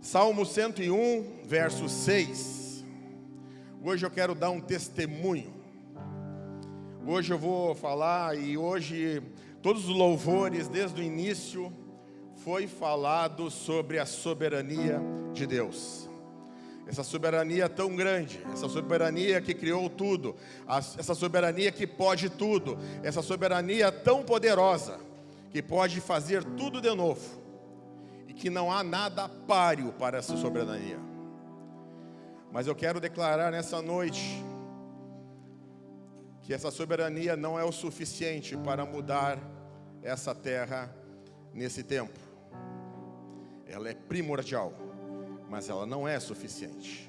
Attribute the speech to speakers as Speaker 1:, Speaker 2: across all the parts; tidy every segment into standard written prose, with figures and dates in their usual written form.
Speaker 1: Salmo 101, verso 6. Hoje eu quero dar um testemunho. Hoje eu vou falar e hoje todos os louvores desde o início foi falado sobre a soberania de Deus. Essa soberania tão grande, essa soberania que criou tudo, essa soberania que pode tudo, essa soberania tão poderosa que pode fazer tudo de novo. E que não há nada páreo para essa soberania. Mas eu quero declarar nessa noite que essa soberania não é o suficiente para mudar essa terra nesse tempo. Ela é primordial, mas ela não é suficiente.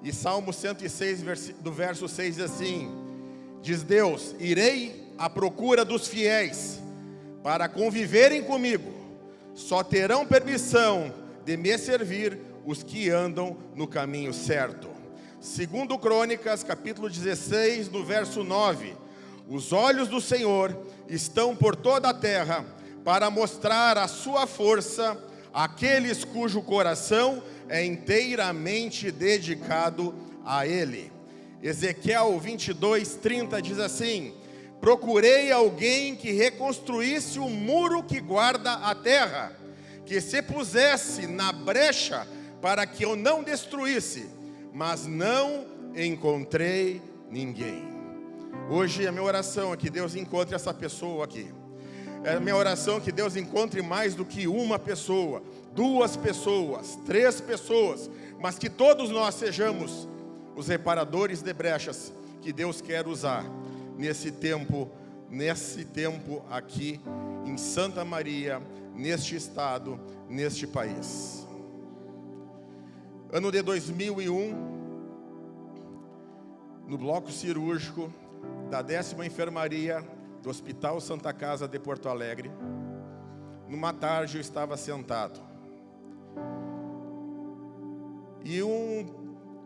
Speaker 1: E Salmo 106, do verso 6 diz assim: diz Deus: irei à procura dos fiéis para conviverem comigo. Só terão permissão de me servir os que andam no caminho certo. Segundo Crônicas, capítulo 16, no verso 9. Os olhos do Senhor estão por toda a terra, para mostrar a sua força àqueles cujo coração é inteiramente dedicado a Ele. Ezequiel 22:30 diz assim: procurei alguém que reconstruísse o muro que guarda a terra, que se pusesse na brecha para que eu não destruísse, mas não encontrei ninguém. Hoje a minha oração é que Deus encontre essa pessoa aqui. É a minha oração que Deus encontre mais do que uma pessoa, 2 pessoas, 3 pessoas, mas que todos nós sejamos os reparadores de brechas que Deus quer usar nesse tempo aqui em Santa Maria, neste estado, neste país. Ano de 2001, no bloco cirúrgico da 10ª enfermaria do Hospital Santa Casa de Porto Alegre, numa tarde eu estava sentado e um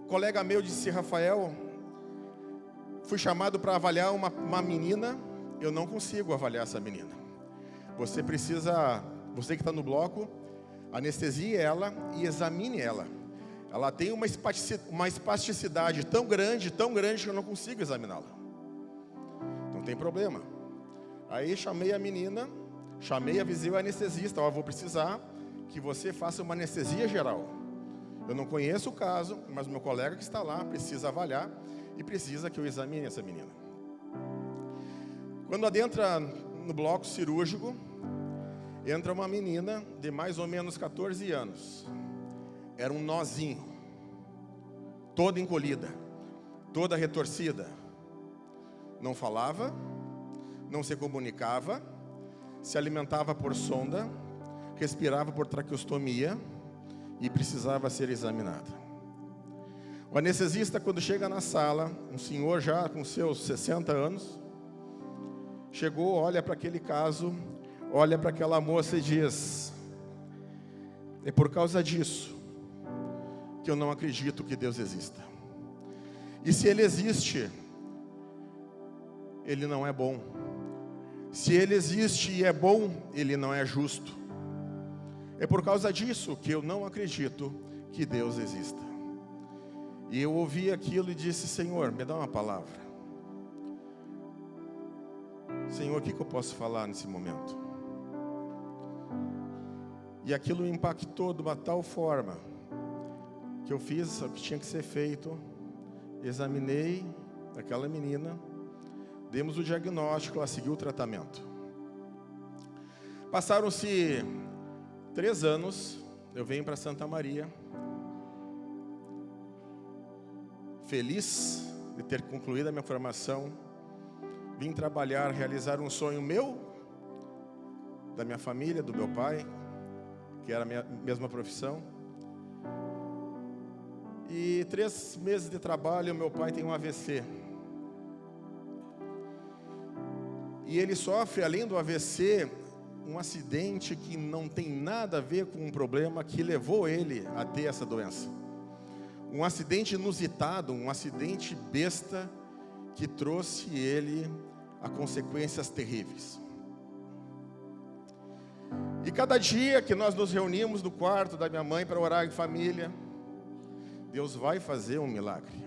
Speaker 1: colega meu disse: Rafael, fui chamado para avaliar uma menina, eu não consigo avaliar essa menina. Você que está no bloco, anestesie ela e examine ela. Ela tem uma espasticidade tão grande que eu não consigo examiná-la. Não tem problema. Aí chamei a menina, avisei o anestesista: eu vou precisar que você faça uma anestesia geral. Eu não conheço o caso, mas meu colega que está lá precisa avaliar e precisa que eu examine essa menina. Quando adentra no bloco cirúrgico, entra uma menina de mais ou menos 14 anos. Era um nozinho, toda encolhida, toda retorcida. Não falava, não se comunicava, se alimentava por sonda, respirava por traqueostomia e precisava ser examinada. O anestesista, quando chega na sala, um senhor já com seus 60 anos, chegou, olha para aquele caso, olha para aquela moça e diz: é por causa disso que eu não acredito que Deus exista. E se Ele existe, Ele não é bom. Se Ele existe e é bom, Ele não é justo. É por causa disso que eu não acredito que Deus exista. E eu ouvi aquilo e disse: Senhor, me dá uma palavra. Senhor, o que eu posso falar nesse momento? E aquilo me impactou de uma tal forma que eu fiz o que tinha que ser feito. Examinei aquela menina, demos o diagnóstico, ela seguiu o tratamento. Passaram-se 3 anos, eu venho para Santa Maria, feliz de ter concluído a minha formação. Vim trabalhar, realizar um sonho meu, da minha família, do meu pai, que era a minha mesma profissão. E 3 meses de trabalho, meu pai tem um AVC. E ele sofre, além do AVC, um acidente que não tem nada a ver com um problema que levou ele a ter essa doença. Um acidente inusitado, um acidente besta que trouxe ele a consequências terríveis. E cada dia que nós nos reunimos no quarto da minha mãe para orar em família, Deus vai fazer um milagre.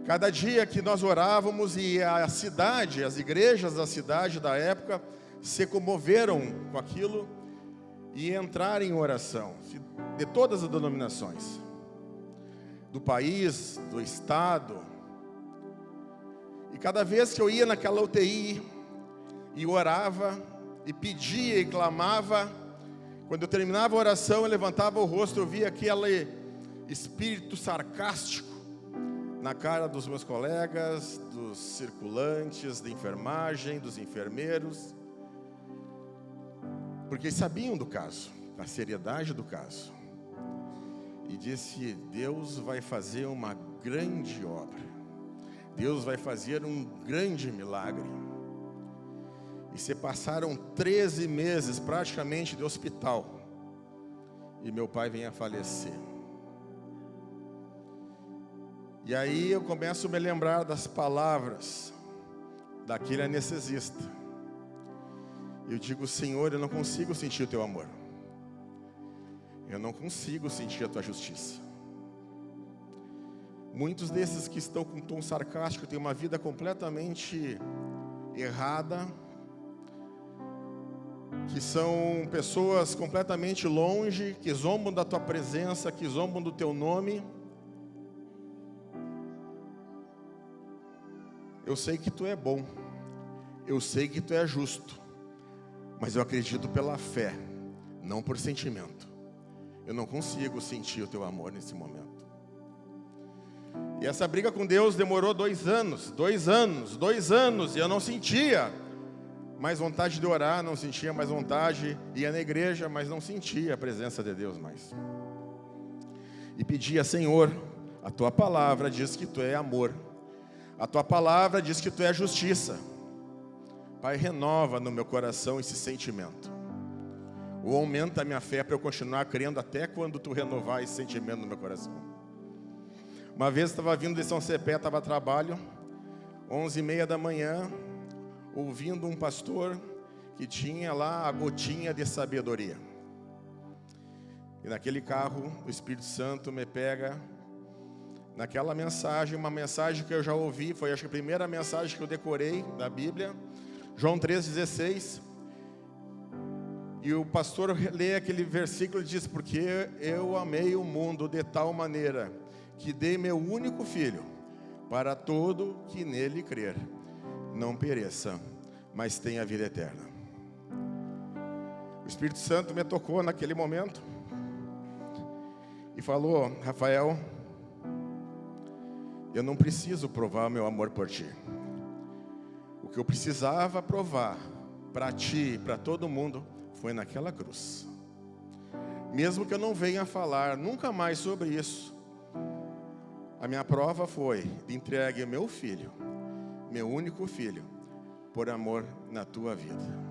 Speaker 1: Cada dia que nós orávamos e a cidade, as igrejas da cidade da época se comoveram com aquilo e entraram em oração, de todas as denominações, do país, do estado. E cada vez que eu ia naquela UTI e orava e pedia e clamava, quando eu terminava a oração, eu levantava o rosto, eu via aquele espírito sarcástico na cara dos meus colegas, dos circulantes, da enfermagem, dos enfermeiros, porque sabiam do caso, da seriedade do caso. E disse: Deus vai fazer uma grande obra, Deus vai fazer um grande milagre. E se passaram 13 meses praticamente de hospital, e meu pai vem a falecer. E aí eu começo a me lembrar das palavras daquele anestesista. Eu digo: Senhor, eu não consigo sentir o teu amor, eu não consigo sentir a tua justiça. Muitos desses que estão com tom sarcástico têm uma vida completamente errada, que são pessoas completamente longe, que zombam da tua presença, que zombam do teu nome. Eu sei que tu é bom, eu sei que tu é justo, mas eu acredito pela fé, não por sentimento. Eu não consigo sentir o teu amor nesse momento. E essa briga com Deus demorou 2 anos, e eu não sentia mais vontade de orar, não sentia mais vontade, ia na igreja, mas não sentia a presença de Deus mais. E pedia: Senhor, a tua palavra diz que tu é amor, a tua palavra diz que tu é justiça. Pai, renova no meu coração esse sentimento, ou aumenta a minha fé para eu continuar crendo até quando tu renovar esse sentimento no meu coração. Uma vez estava vindo de São Cepé, estava a trabalho, 11h30 da manhã, ouvindo um pastor que tinha lá a gotinha de sabedoria. E naquele carro, o Espírito Santo me pega naquela mensagem, uma mensagem que eu já ouvi, foi acho que a primeira mensagem que eu decorei da Bíblia, João 3,16. E o pastor lê aquele versículo e diz: porque eu amei o mundo de tal maneira que dei meu único filho, para todo que nele crer não pereça, mas tenha vida eterna. O Espírito Santo me tocou naquele momento e falou: Rafael, eu não preciso provar meu amor por ti. O que eu precisava provar para ti e para todo mundo foi naquela cruz. Mesmo que eu não venha falar nunca mais sobre isso, a minha prova foi de entregue meu filho, meu único filho, por amor na tua vida.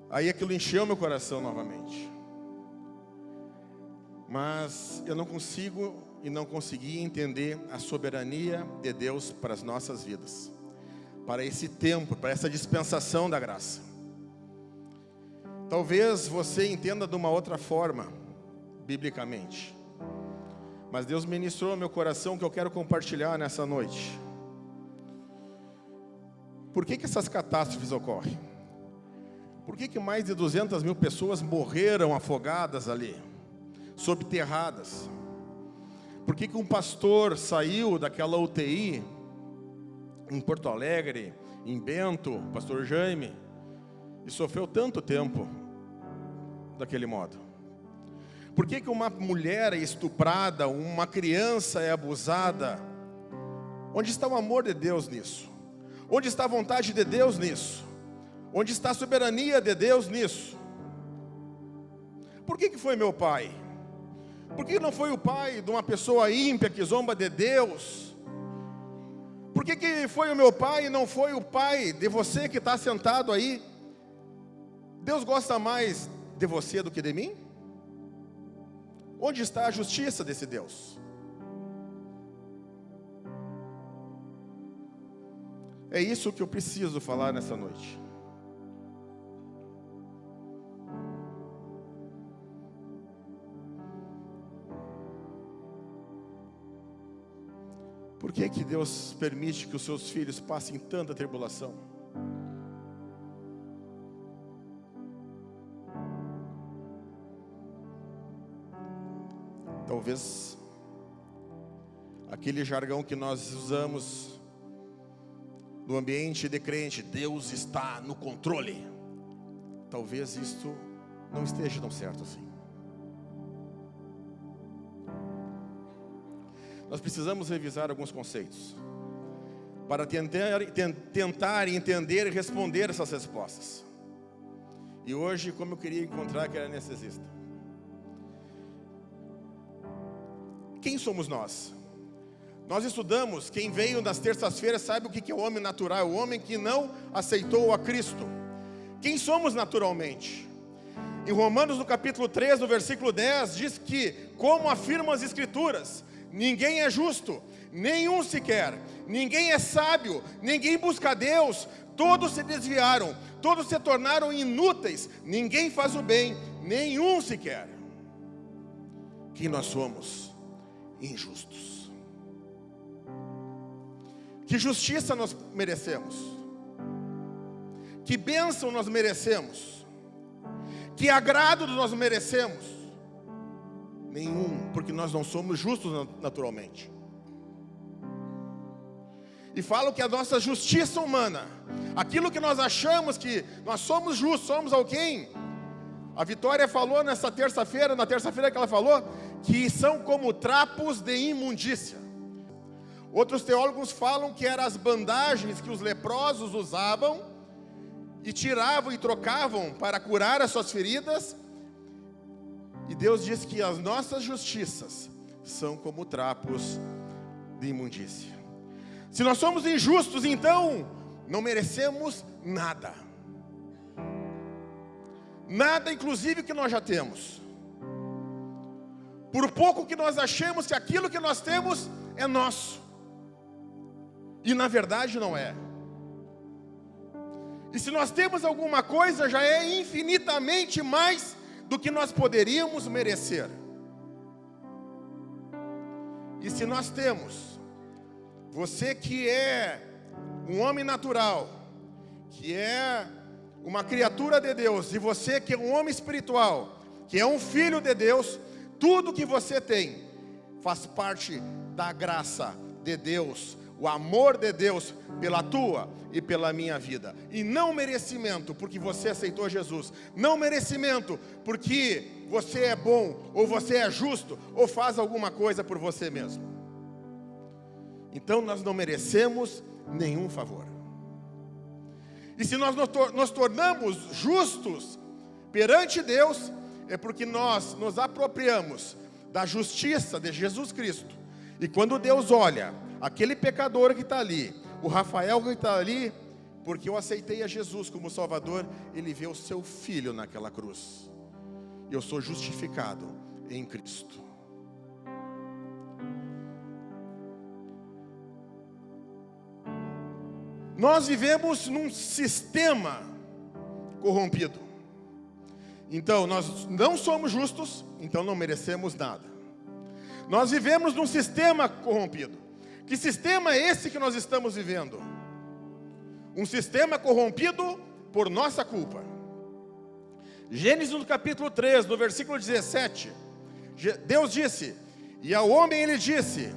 Speaker 1: Aí aquilo encheu meu coração novamente. Mas eu não consigo e não consegui entender a soberania de Deus para as nossas vidas, para esse tempo, para essa dispensação da graça. Talvez você entenda de uma outra forma, biblicamente, mas Deus ministrou no meu coração que eu quero compartilhar nessa noite. Por que essas catástrofes ocorrem? Por que mais de 200 mil pessoas morreram afogadas ali, subterradas? Por que um pastor saiu daquela UTI em Porto Alegre, em Bento, o pastor Jaime, e sofreu tanto tempo daquele modo? Por que uma mulher é estuprada, uma criança é abusada? Onde está o amor de Deus nisso? Onde está a vontade de Deus nisso? Onde está a soberania de Deus nisso? Por que foi meu pai? Por que não foi o pai de uma pessoa ímpia que zomba de Deus? Por que foi o meu pai e não foi o pai de você que está sentado aí? Deus gosta mais de você do que de mim? Onde está a justiça desse Deus? É isso que eu preciso falar nessa noite. Por que que Deus permite que os seus filhos passem tanta tribulação? Talvez aquele jargão que nós usamos no ambiente de crente, Deus está no controle. Talvez isto não esteja tão certo assim. Nós precisamos revisar alguns conceitos para tentar entender e responder essas respostas. E hoje, como eu queria encontrar que era anestesista. Quem somos nós? Nós estudamos, quem veio nas terças-feiras sabe o que é o homem natural, o homem que não aceitou a Cristo. Quem somos naturalmente? Em Romanos, no capítulo 3, no versículo 10, diz que, como afirmam as Escrituras, ninguém é justo, nenhum sequer, ninguém é sábio, ninguém busca Deus, todos se desviaram, todos se tornaram inúteis, ninguém faz o bem, nenhum sequer. Quem nós somos? Injustos. Que justiça nós merecemos? Que bênção nós merecemos? Que agrado nós merecemos? Nenhum, porque nós não somos justos naturalmente. E falo que a nossa justiça humana, aquilo que nós achamos que nós somos justos, somos alguém. A Vitória falou nessa terça-feira, na terça-feira que ela falou, que são como trapos de imundícia. Outros teólogos falam que eram as bandagens que os leprosos usavam e tiravam e trocavam para curar as suas feridas. E Deus diz que as nossas justiças são como trapos de imundícia. Se nós somos injustos, então não merecemos nada. Nada, inclusive, que nós já temos. Por pouco que nós achemos que aquilo que nós temos é nosso. E na verdade não é. E se nós temos alguma coisa, já é infinitamente mais do que nós poderíamos merecer. E se nós temos, você que é um homem natural, que é uma criatura de Deus, e você que é um homem espiritual, que é um filho de Deus, tudo que você tem faz parte da graça de Deus, o amor de Deus pela tua e pela minha vida. E não merecimento porque você aceitou Jesus, não merecimento porque você é bom, ou você é justo, ou faz alguma coisa por você mesmo. Então nós não merecemos nenhum favor. E se nós nos tornamos justos perante Deus, é porque nós nos apropriamos da justiça de Jesus Cristo. E quando Deus olha aquele pecador que está ali, o Rafael que está ali, porque eu aceitei a Jesus como Salvador, ele vê o seu filho naquela cruz. Eu sou justificado em Cristo. Nós vivemos num sistema corrompido. Então, nós não somos justos, então não merecemos nada. Nós vivemos num sistema corrompido. Que sistema é esse que nós estamos vivendo? Um sistema corrompido por nossa culpa. Gênesis no capítulo 3, no versículo 17, Deus disse, e ao homem ele disse,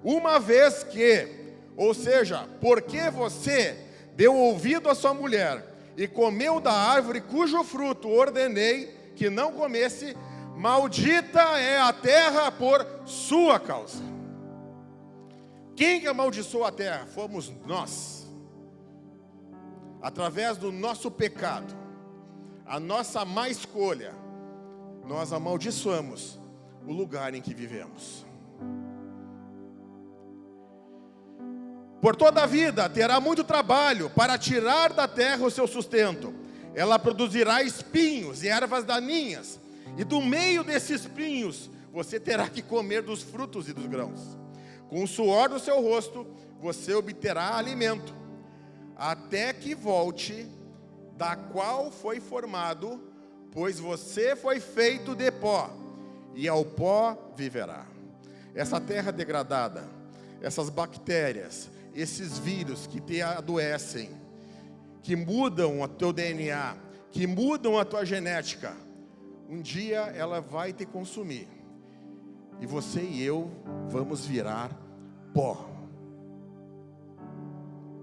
Speaker 1: uma vez que, ou seja, porque você deu ouvido à sua mulher e comeu da árvore cujo fruto ordenei que não comesse, maldita é a terra por sua causa. Quem que amaldiçoou a terra? Fomos nós. Através do nosso pecado, a nossa má escolha, nós amaldiçoamos o lugar em que vivemos. Por toda a vida terá muito trabalho para tirar da terra o seu sustento. Ela produzirá espinhos e ervas daninhas, e do meio desses espinhos você terá que comer dos frutos e dos grãos. Com o suor do seu rosto você obterá alimento, até que volte da qual foi formado, pois você foi feito de pó, e ao pó viverá. Essa terra degradada, essas bactérias, esses vírus que te adoecem, que mudam o teu DNA, que mudam a tua genética, um dia ela vai te consumir. E você e eu vamos virar pó.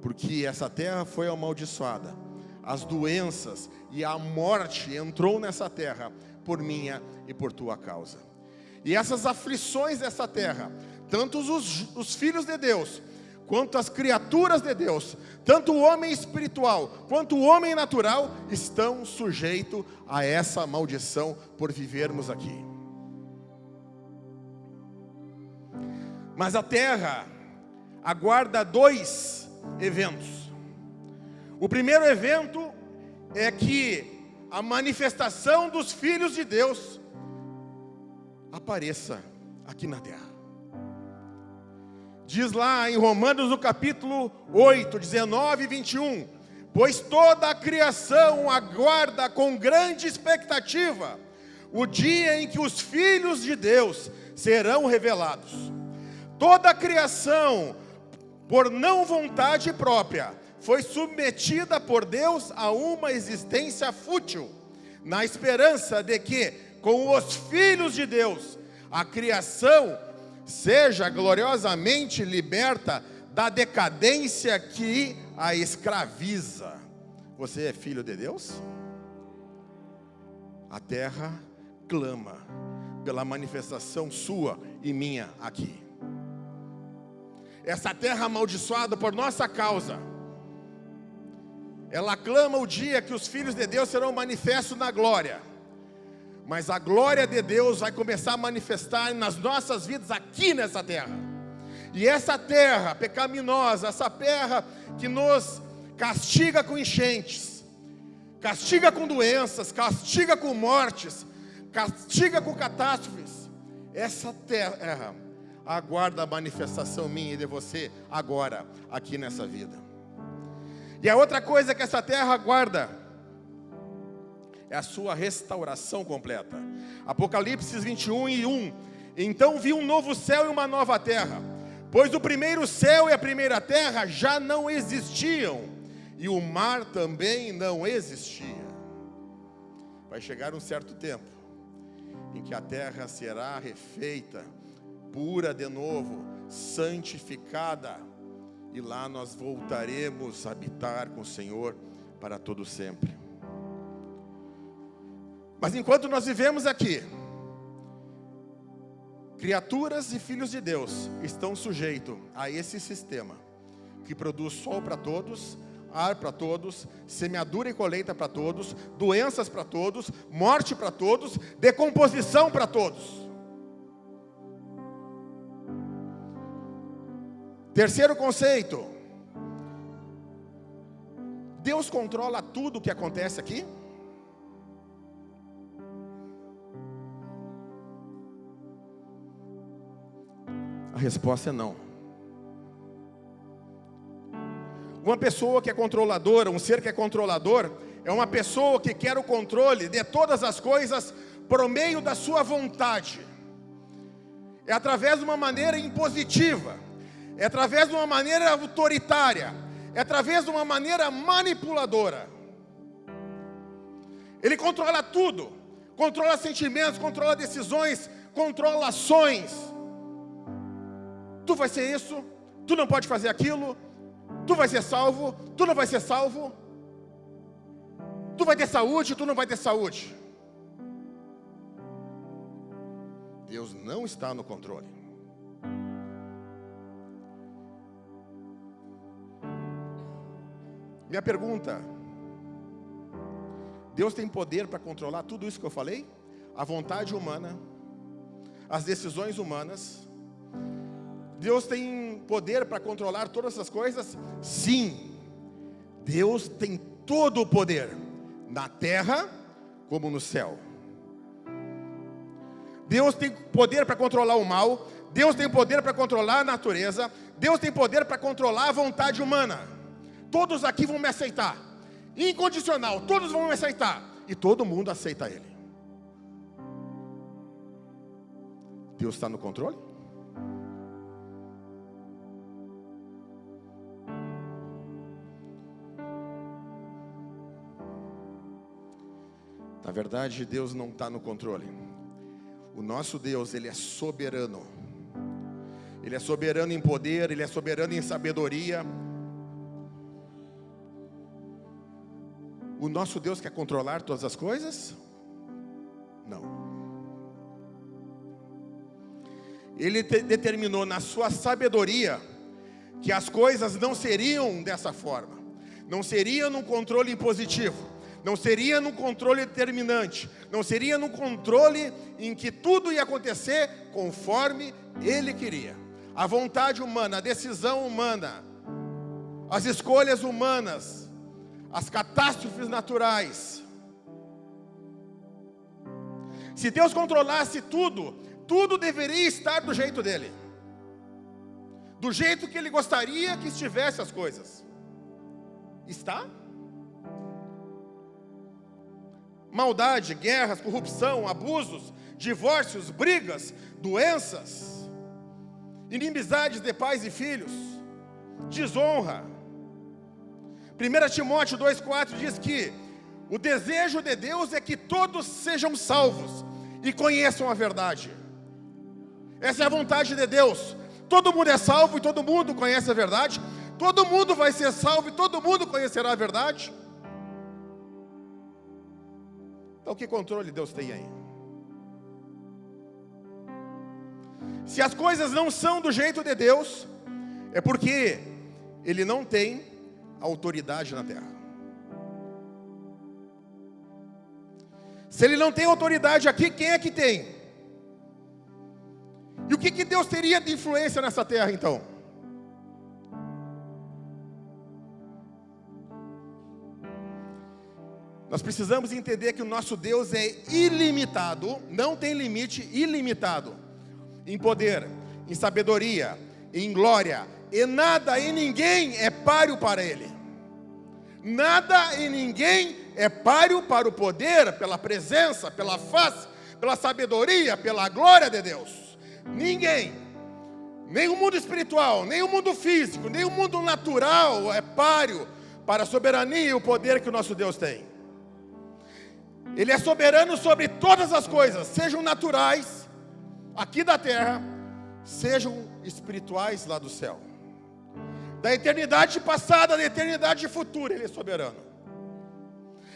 Speaker 1: Porque essa terra foi amaldiçoada. As doenças e a morte entrou nessa terra por minha e por tua causa. E essas aflições dessa terra, tanto os filhos de Deus, quanto as criaturas de Deus, tanto o homem espiritual, quanto o homem natural, estão sujeitos a essa maldição por vivermos aqui. Mas a terra aguarda 2 eventos. O primeiro evento é que a manifestação dos filhos de Deus apareça aqui na terra. Diz lá em Romanos no capítulo 8, 19 e 21, pois toda a criação aguarda com grande expectativa o dia em que os filhos de Deus serão revelados. Toda a criação, por não vontade própria, foi submetida por Deus a uma existência fútil, na esperança de que, com os filhos de Deus, a criação seja gloriosamente liberta da decadência que a escraviza. Você é filho de Deus? A terra clama pela manifestação sua e minha aqui. Essa terra amaldiçoada por nossa causa, ela clama o dia que os filhos de Deus serão manifestos na glória. Mas a glória de Deus vai começar a manifestar nas nossas vidas aqui nessa terra. E essa terra pecaminosa, essa terra que nos castiga com enchentes, castiga com doenças, castiga com mortes, castiga com catástrofes, essa terra aguarda a manifestação minha e de você agora, aqui nessa vida. E a outra coisa que essa terra aguarda é a sua restauração completa. Apocalipse 21:1. Então vi um novo céu e uma nova terra, pois o primeiro céu e a primeira terra já não existiam, e o mar também não existia. Vai chegar um certo tempo em que a terra será refeita, pura de novo, santificada, e lá nós voltaremos a habitar com o Senhor para todo sempre. Mas enquanto nós vivemos aqui, criaturas e filhos de Deus estão sujeitos a esse sistema que produz sol para todos, ar para todos, semeadura e colheita para todos, doenças para todos, morte para todos, decomposição para todos. Terceiro conceito: Deus controla tudo o que acontece aqui? A resposta é não. Uma pessoa que é controladora, um ser que é controlador, é uma pessoa que quer o controle de todas as coisas por meio da sua vontade. É através de uma maneira impositiva, é através de uma maneira autoritária, é através de uma maneira manipuladora. Ele controla tudo, controla sentimentos, controla decisões, controla ações. Tu vai ser isso, tu não pode fazer aquilo, tu vai ser salvo, tu não vai ser salvo, tu vai ter saúde, tu não vai ter saúde. Deus não está no controle. Minha pergunta: Deus tem poder para controlar tudo isso que eu falei? A vontade humana, as decisões humanas. Deus tem poder para controlar todas essas coisas? Sim. Deus tem todo o poder, na terra como no céu. Deus tem poder para controlar o mal. Deus tem poder para controlar a natureza. Deus tem poder para controlar a vontade humana. Todos aqui vão me aceitar, incondicional, todos vão me aceitar, e todo mundo aceita Ele. Deus está no controle? Na verdade, Deus não está no controle. O nosso Deus, Ele é soberano. Ele é soberano em poder, Ele é soberano em sabedoria. O nosso Deus quer controlar todas as coisas? Não. Ele determinou na sua sabedoria que as coisas não seriam dessa forma. Não seria num controle impositivo. Não seria num controle determinante. Não seria num controle em que tudo ia acontecer conforme Ele queria. A vontade humana, a decisão humana, as escolhas humanas, as catástrofes naturais. Se Deus controlasse tudo, tudo deveria estar do jeito dele. Do jeito que Ele gostaria que estivesse as coisas. Está? Maldade, guerras, corrupção, abusos, divórcios, brigas, doenças, inimizades de pais e filhos, desonra. 1 Timóteo 2,4 diz que o desejo de Deus é que todos sejam salvos e conheçam a verdade. Essa é a vontade de Deus. Todo mundo é salvo e todo mundo conhece a verdade. Todo mundo vai ser salvo e todo mundo conhecerá a verdade. Então, que controle Deus tem aí? Se as coisas não são do jeito de Deus, é porque Ele não tem autoridade na terra. Se Ele não tem autoridade aqui, quem é que tem? E o que Deus teria de influência nessa terra então? Nós precisamos entender que o nosso Deus é ilimitado, não tem limite, ilimitado, em poder, em sabedoria, em glória, e nada e ninguém é páreo para Ele. Nada e ninguém é páreo para o poder, pela presença, pela face, pela sabedoria, pela glória de Deus. Ninguém, nem o mundo espiritual, nem o mundo físico, nem o mundo natural é páreo para a soberania e o poder que o nosso Deus tem. Ele é soberano sobre todas as coisas, sejam naturais, aqui da terra, sejam espirituais lá do céu. Da eternidade passada, da eternidade futura, Ele é soberano.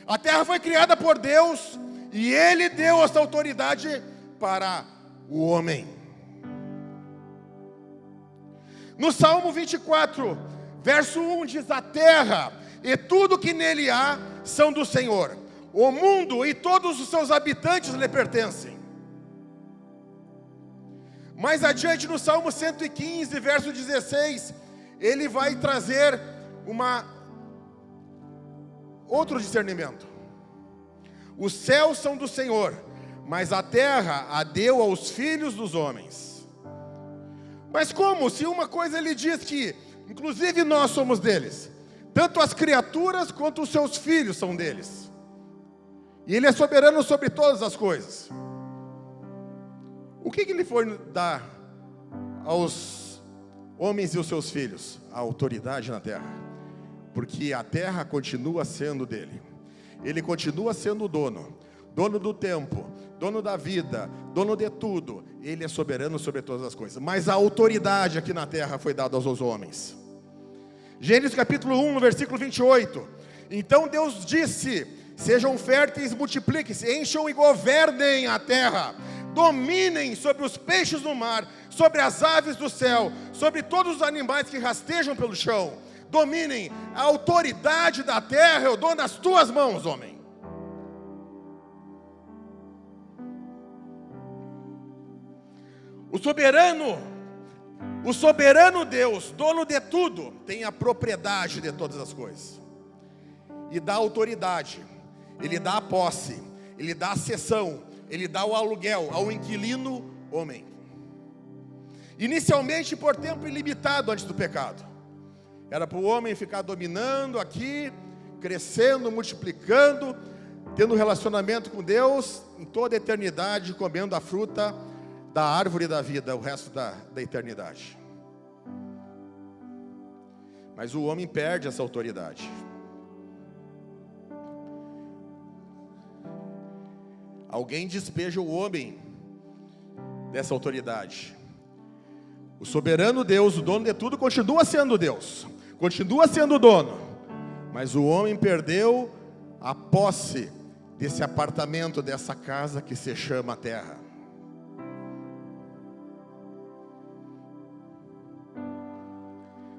Speaker 1: A terra foi criada por Deus e Ele deu essa autoridade para o homem. No Salmo 24, verso 1 diz: a terra e tudo que nele há são do Senhor. O mundo e todos os seus habitantes lhe pertencem. Mais adiante no Salmo 115, verso 16, ele vai trazer outro discernimento. Os céus são do Senhor, mas a terra a deu aos filhos dos homens. Mas como? Se uma coisa ele diz que, inclusive nós somos deles, tanto as criaturas quanto os seus filhos são deles. E Ele é soberano sobre todas as coisas. O que Ele foi dar aos homens e os seus filhos? A autoridade na terra. Porque a terra continua sendo dele. Ele continua sendo o dono. Dono do tempo, dono da vida, dono de tudo. Ele é soberano sobre todas as coisas. Mas a autoridade aqui na terra foi dada aos homens. Gênesis capítulo 1, versículo 28. Então Deus disse: sejam férteis, multipliquem-se, encham e governem a terra, dominem sobre os peixes do mar, sobre as aves do céu, sobre todos os animais que rastejam pelo chão. Dominem, a autoridade da terra eu dou nas tuas mãos, homem. O soberano Deus, dono de tudo, tem a propriedade de todas as coisas. E dá autoridade. Ele dá a posse, Ele dá a cessão, Ele dá o aluguel ao inquilino homem. Inicialmente por tempo ilimitado antes do pecado. Era para o homem ficar dominando aqui, crescendo, multiplicando, tendo relacionamento com Deus em toda a eternidade, comendo a fruta da árvore da vida, o resto da eternidade. Mas o homem perde essa autoridade. alguém despeja o homem dessa autoridade. O soberano Deus, o dono de tudo, continua sendo Deus, continua sendo o dono, mas o homem perdeu a posse desse apartamento, dessa casa que se chama terra.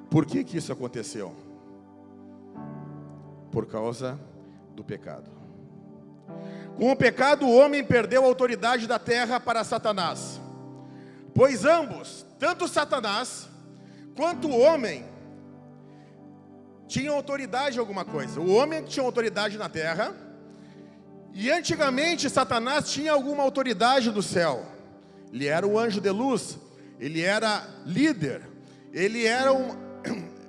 Speaker 1: Por que que isso aconteceu? Por causa do pecado. Com o pecado, o homem perdeu a autoridade da terra para Satanás. Pois ambos, tanto Satanás quanto o homem, tinham autoridade em alguma coisa. O homem tinha autoridade na terra, e antigamente Satanás tinha alguma autoridade no céu. Ele era o anjo de luz, ele era líder, ele era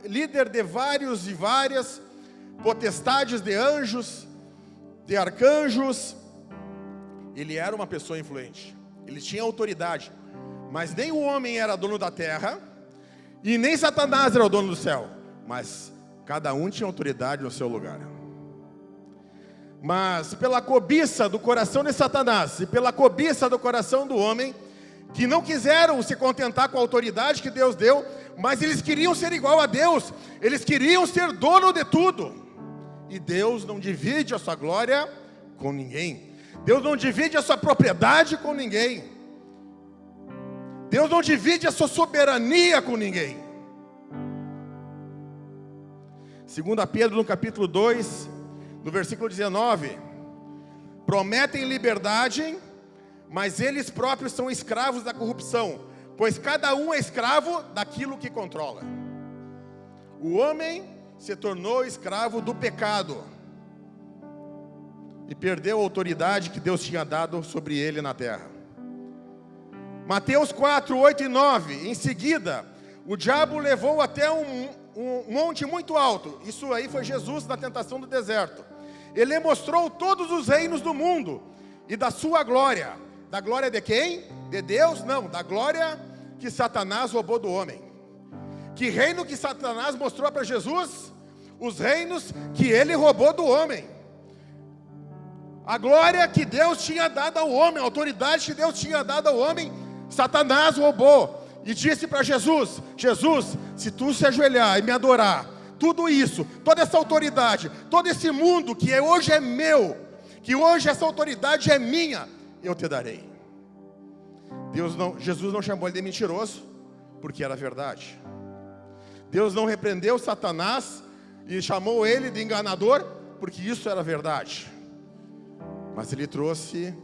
Speaker 1: líder de vários e várias potestades de anjos, de arcanjos. Ele era uma pessoa influente, ele tinha autoridade, mas nem o homem era dono da terra, e nem Satanás era o dono do céu, mas cada um tinha autoridade no seu lugar. Mas pela cobiça do coração de Satanás e pela cobiça do coração do homem, que não quiseram se contentar com a autoridade que Deus deu, mas eles queriam ser igual a Deus, eles queriam ser dono de tudo. E Deus não divide a sua glória com ninguém, Deus não divide a sua propriedade com ninguém, Deus não divide a sua soberania com ninguém. 2 Pedro no capítulo 2, no versículo 19, prometem liberdade, mas eles próprios são escravos da corrupção, pois cada um é escravo daquilo que controla. O homem se tornou escravo do pecado e perdeu a autoridade que Deus tinha dado sobre ele na terra. Mateus 4, 8 e 9, em seguida, o diabo levou até um monte muito alto. Isso aí foi Jesus na tentação do deserto. Ele mostrou todos os reinos do mundo e da sua glória. Da glória de quem? De Deus? Não, da glória que Satanás roubou do homem. Que reino que Satanás mostrou para Jesus? Os reinos que ele roubou do homem. A glória que Deus tinha dado ao homem, a autoridade que Deus tinha dado ao homem, Satanás roubou. E disse para Jesus: Jesus, se tu se ajoelhar e me adorar, tudo isso, toda essa autoridade, todo esse mundo que hoje é meu, que hoje essa autoridade é minha, eu te darei. Jesus não chamou ele de mentiroso, porque era verdade. Deus não repreendeu Satanás e chamou ele de enganador, porque isso era verdade. Mas ele trouxe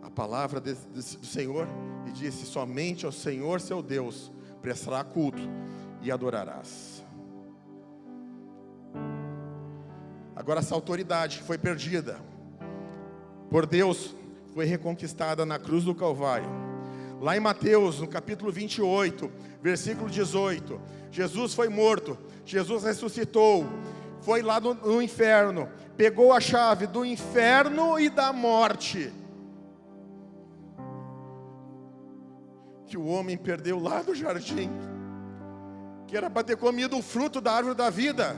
Speaker 1: a palavra do Senhor e disse: somente ao Senhor seu Deus prestará culto e adorarás. Agora essa autoridade que foi perdida por Deus foi reconquistada na cruz do Calvário. Lá em Mateus, no capítulo 28, versículo 18, Jesus foi morto, Jesus ressuscitou, foi lá no inferno, pegou a chave do inferno e da morte, que o homem perdeu lá do jardim, que era para ter comido o fruto da árvore da vida,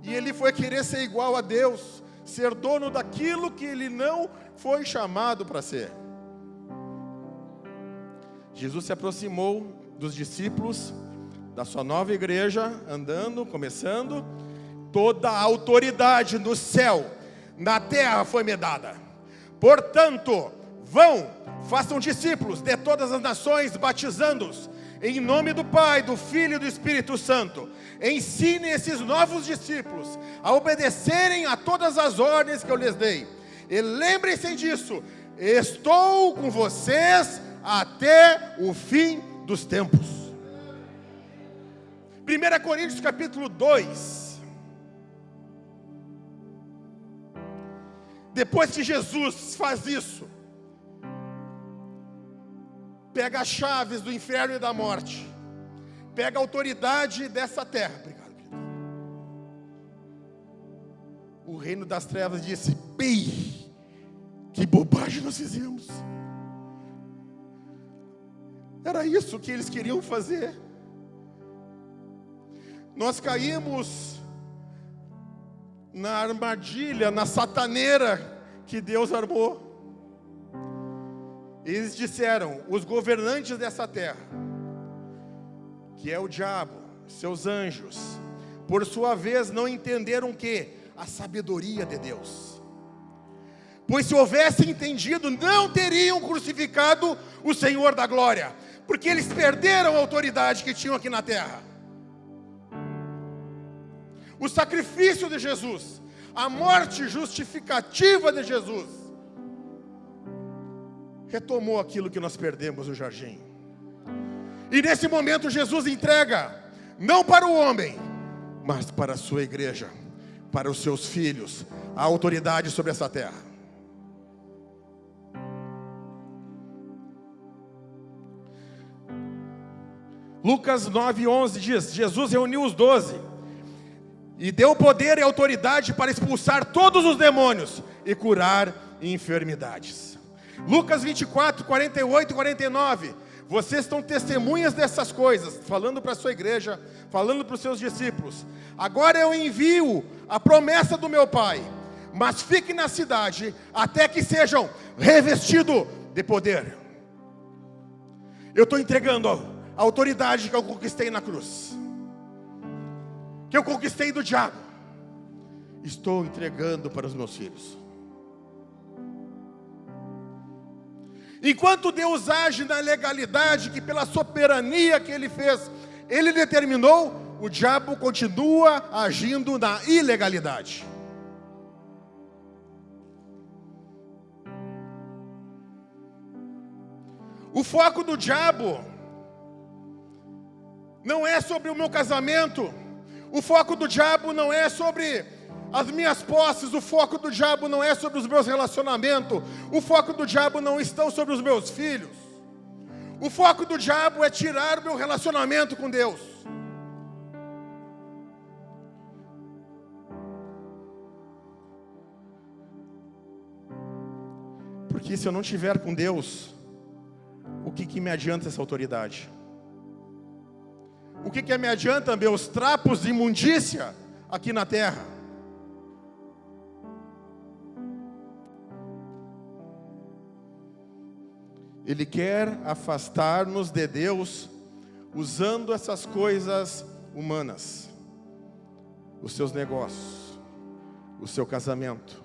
Speaker 1: e ele foi querer ser igual a Deus, ser dono daquilo que ele não foi chamado para ser. Jesus se aproximou dos discípulos, da sua nova igreja, andando, começando. Toda a autoridade no céu, na terra foi me dada. Portanto, vão, façam discípulos de todas as nações, batizando-os em nome do Pai, do Filho e do Espírito Santo. Ensinem esses novos discípulos a obedecerem a todas as ordens que eu lhes dei. E lembrem-se disso: estou com vocês até o fim dos tempos. 1 Coríntios capítulo 2. Depois que Jesus faz isso, pega as chaves do inferno e da morte, pega a autoridade dessa terra. Obrigado, querido. O reino das trevas disse: bem, que bobagem nós fizemos. Era isso que eles queriam fazer. Nós caímos na armadilha, na sataneira que Deus armou. Eles disseram, os governantes dessa terra, que é o diabo, seus anjos, por sua vez não entenderam o quê? A sabedoria de Deus. Pois se houvessem entendido, não teriam crucificado o Senhor da glória, porque eles perderam a autoridade que tinham aqui na terra. O sacrifício de Jesus, a morte justificativa de Jesus, retomou aquilo que nós perdemos no jardim. E nesse momento Jesus entrega, não para o homem, mas para a sua igreja, para os seus filhos, a autoridade sobre essa terra. Lucas 9:11 diz, Jesus reuniu os 12 e deu poder e autoridade para expulsar todos os demônios e curar enfermidades. Lucas 24, 48 e 49, vocês estão testemunhas dessas coisas, falando para a sua igreja, falando para os seus discípulos. Agora eu envio a promessa do meu Pai, mas fiquem na cidade até que sejam revestidos de poder. Eu estou entregando a autoridade que eu conquistei na cruz, que eu conquistei do diabo, estou entregando para os meus filhos. Enquanto Deus age na legalidade, que pela soberania que Ele fez, Ele determinou, o diabo continua agindo na ilegalidade. O foco do diabo não é sobre o meu casamento, o foco do diabo não é sobre as minhas posses, o foco do diabo não é sobre os meus relacionamentos, o foco do diabo não está sobre os meus filhos. O foco do diabo é tirar o meu relacionamento com Deus. Porque se eu não estiver com Deus, o que me adianta essa autoridade? O que me adianta meus trapos de imundícia aqui na terra? Ele quer afastar-nos de Deus usando essas coisas humanas, os seus negócios, o seu casamento.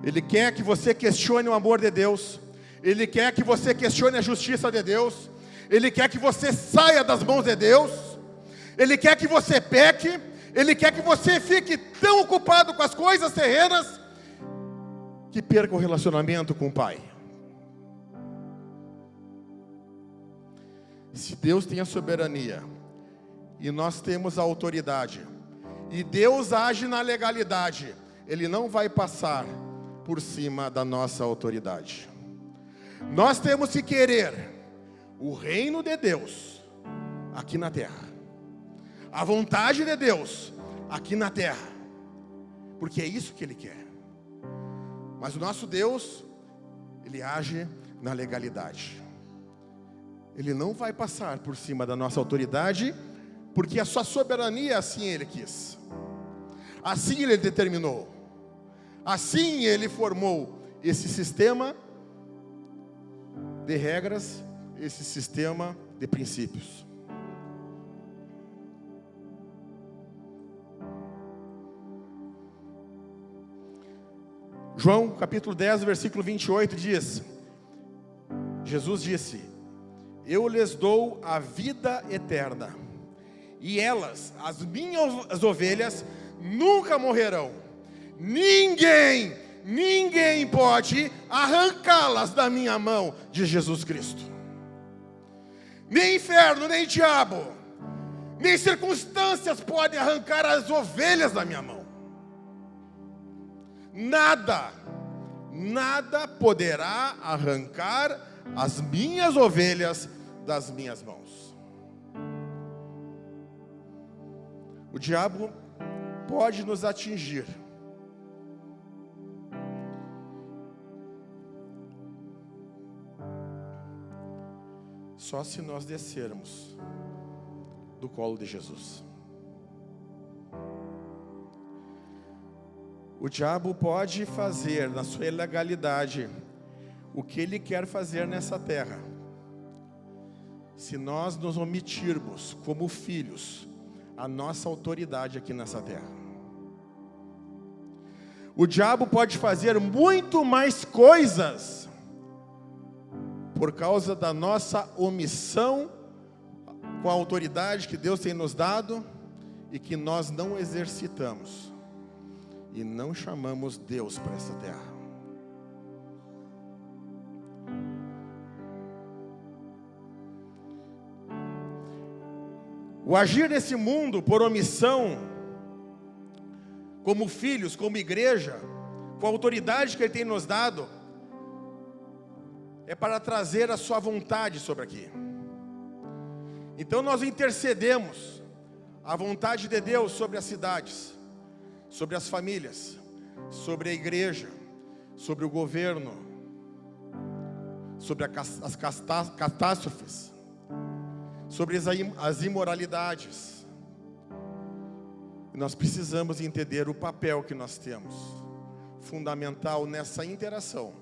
Speaker 1: Ele quer que você questione o amor de Deus. Ele quer que você questione a justiça de Deus. Ele quer que você saia das mãos de Deus. Ele quer que você peque. Ele quer que você fique tão ocupado com as coisas terrenas que perca o relacionamento com o Pai. Se Deus tem a soberania e nós temos a autoridade, e Deus age na legalidade, Ele não vai passar por cima da nossa autoridade. Nós temos que querer o reino de Deus aqui na terra, a vontade de Deus aqui na terra, porque é isso que Ele quer. Mas o nosso Deus, Ele age na legalidade. Ele não vai passar por cima da nossa autoridade, porque a sua soberania, assim Ele quis, assim Ele determinou, assim Ele formou esse sistema de regras, esse sistema de princípios. João capítulo 10, versículo 28 diz, Jesus disse, eu lhes dou a vida eterna, e elas, as minhas ovelhas, nunca morrerão. Ninguém pode arrancá-las da minha mão, de Jesus Cristo. Nem inferno, nem diabo, nem circunstâncias podem arrancar as ovelhas da minha mão. Nada poderá arrancar as minhas ovelhas das minhas mãos. O diabo pode nos atingir, só se nós descermos do colo de Jesus. O diabo pode fazer na sua ilegalidade o que Ele quer fazer nessa terra, se nós nos omitirmos como filhos a nossa autoridade aqui nessa terra. O diabo pode fazer muito mais coisas por causa da nossa omissão com a autoridade que Deus tem nos dado e que nós não exercitamos e não chamamos Deus para essa terra. O agir nesse mundo por omissão, como filhos, como igreja, com a autoridade que Ele tem nos dado, é para trazer a sua vontade sobre aqui. Então nós intercedemos a vontade de Deus sobre as cidades, sobre as famílias, sobre a igreja, sobre o governo, sobre as catástrofes, sobre as imoralidades. Nós precisamos entender o papel que nós temos, fundamental nessa interação,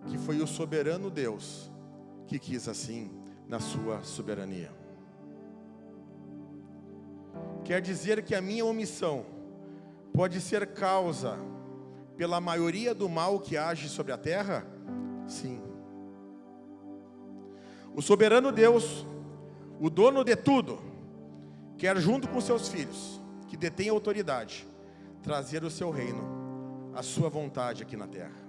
Speaker 1: que foi o soberano Deus que quis assim na sua soberania. Quer dizer que a minha omissão pode ser causa pela maioria do mal que age sobre a terra? Sim. O soberano Deus, o dono de tudo, quer junto com seus filhos, que detêm autoridade, trazer o seu reino, a sua vontade aqui na terra.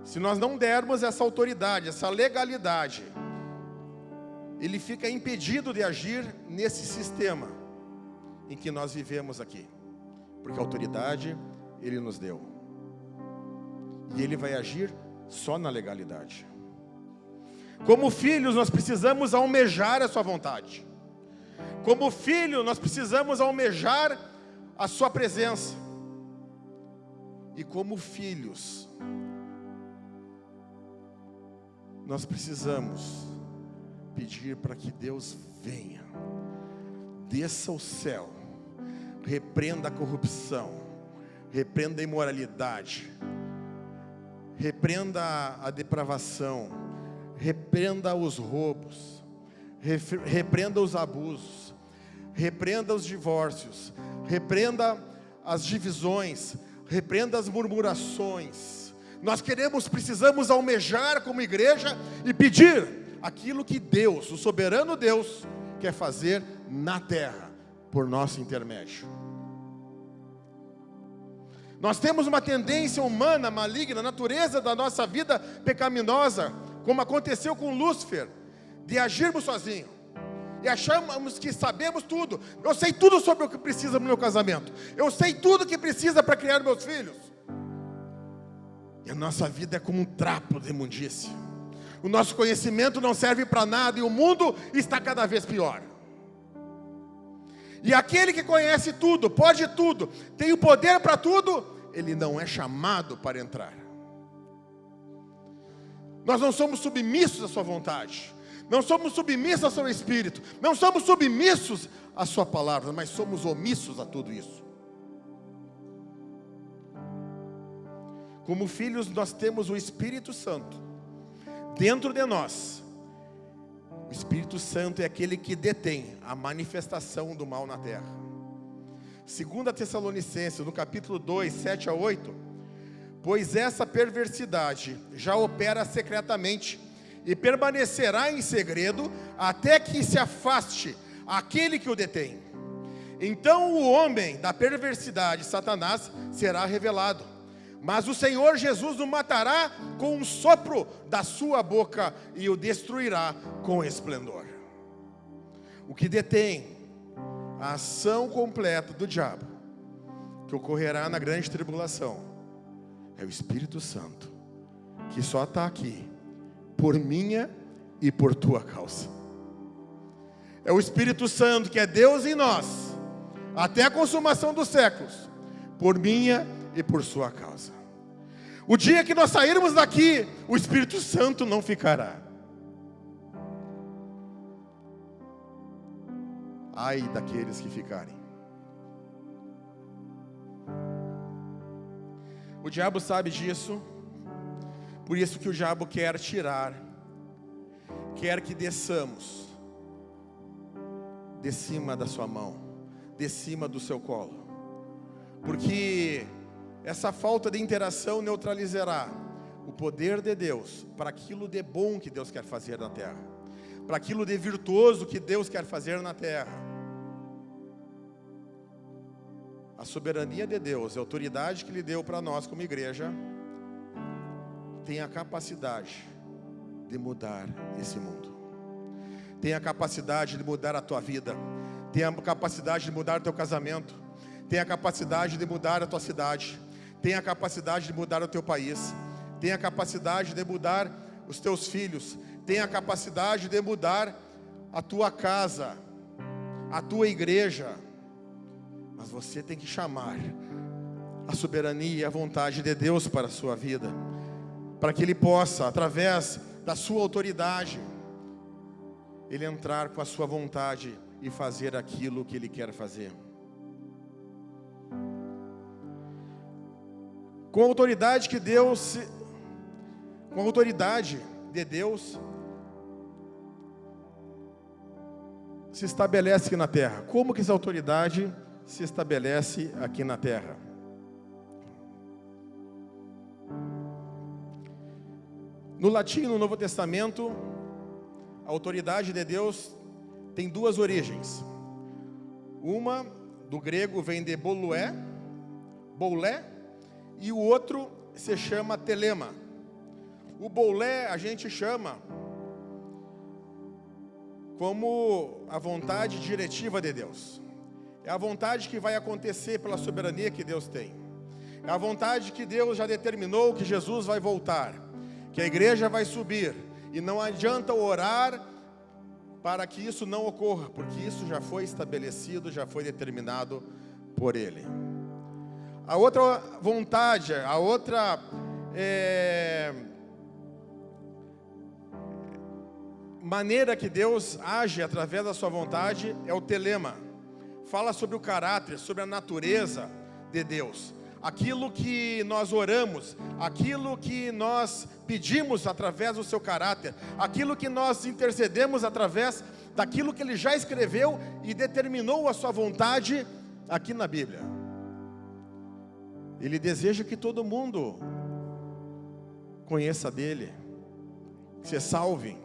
Speaker 1: Se nós não dermos essa autoridade, essa legalidade, ele fica impedido de agir nesse sistema em que nós vivemos aqui, porque a autoridade Ele nos deu, e Ele vai agir só na legalidade. Como filhos, nós precisamos almejar a sua vontade. Como filho, nós precisamos almejar a sua presença. E como filhos, nós precisamos pedir para que Deus venha, desça ao céu, repreenda a corrupção, repreenda a imoralidade, repreenda a depravação, repreenda os roubos, repreenda os abusos, repreenda os divórcios, repreenda as divisões, repreenda as murmurações. Nós precisamos almejar como igreja e pedir aquilo que Deus, o soberano Deus, quer fazer na terra, por nosso intermédio. Nós temos uma tendência humana, maligna, natureza da nossa vida pecaminosa, como aconteceu com Lúcifer, de agirmos sozinhos, e achamos que sabemos tudo. Eu sei tudo sobre o que precisa no meu casamento, eu sei tudo que precisa para criar meus filhos, e a nossa vida é como um trapo de imundícia. O nosso conhecimento não serve para nada, e o mundo está cada vez pior. E aquele que conhece tudo, pode tudo, tem o poder para tudo, ele não é chamado para entrar. Nós não somos submissos à sua vontade, não somos submissos ao seu espírito, não somos submissos à sua palavra, mas somos omissos a tudo isso. Como filhos, nós temos o Espírito Santo dentro de nós. O Espírito Santo é aquele que detém a manifestação do mal na terra. 2 Tessalonicenses, no capítulo 2, 7 a 8, pois essa perversidade já opera secretamente e permanecerá em segredo até que se afaste aquele que o detém. Então o homem da perversidade, Satanás, será revelado, mas o Senhor Jesus o matará com um sopro da sua boca e o destruirá com esplendor. O que detém a ação completa do diabo, que ocorrerá na grande tribulação, é o Espírito Santo, que só está aqui por minha e por tua causa. É o Espírito Santo, que é Deus em nós, até a consumação dos séculos, por minha e por sua causa. O dia que nós sairmos daqui, o Espírito Santo não ficará. Ai daqueles que ficarem. O diabo sabe disso, Por isso que o diabo quer tirar, quer que desçamos de cima da sua mão, de cima do seu colo, porque essa falta de interação neutralizará o poder de Deus para aquilo de bom que Deus quer fazer na terra, para aquilo de virtuoso que Deus quer fazer na terra. A soberania de Deus, a autoridade que Ele deu para nós como igreja, tem a capacidade de mudar esse mundo, tem a capacidade de mudar a tua vida, tem a capacidade de mudar o teu casamento, tem a capacidade de mudar a tua cidade, tem a capacidade de mudar o teu país, tem a capacidade de mudar os teus filhos, tem a capacidade de mudar a tua casa, a tua igreja. Mas você tem que chamar a soberania e a vontade de Deus para a sua vida, para que Ele possa, através da sua autoridade, Ele entrar com a sua vontade e fazer aquilo que Ele quer fazer. Com a autoridade de Deus, se estabelece aqui na terra. Como que essa autoridade se estabelece aqui na terra? No latim, no Novo Testamento, a autoridade de Deus tem duas origens. Uma, do grego, vem de boulé, e o outro se chama telema. O boulé a gente chama como a vontade diretiva de Deus. É a vontade que vai acontecer pela soberania que Deus tem. É a vontade que Deus já determinou que Jesus vai voltar, que a igreja vai subir, e não adianta orar para que isso não ocorra, porque isso já foi estabelecido, já foi determinado por Ele. A outra vontade, a outra maneira que Deus age através da sua vontade é o telema. Fala sobre o caráter, sobre a natureza de Deus. Aquilo que nós oramos, aquilo que nós pedimos através do seu caráter, aquilo que nós intercedemos através daquilo que Ele já escreveu e determinou a sua vontade aqui na Bíblia. Ele deseja que todo mundo conheça dele, se salve,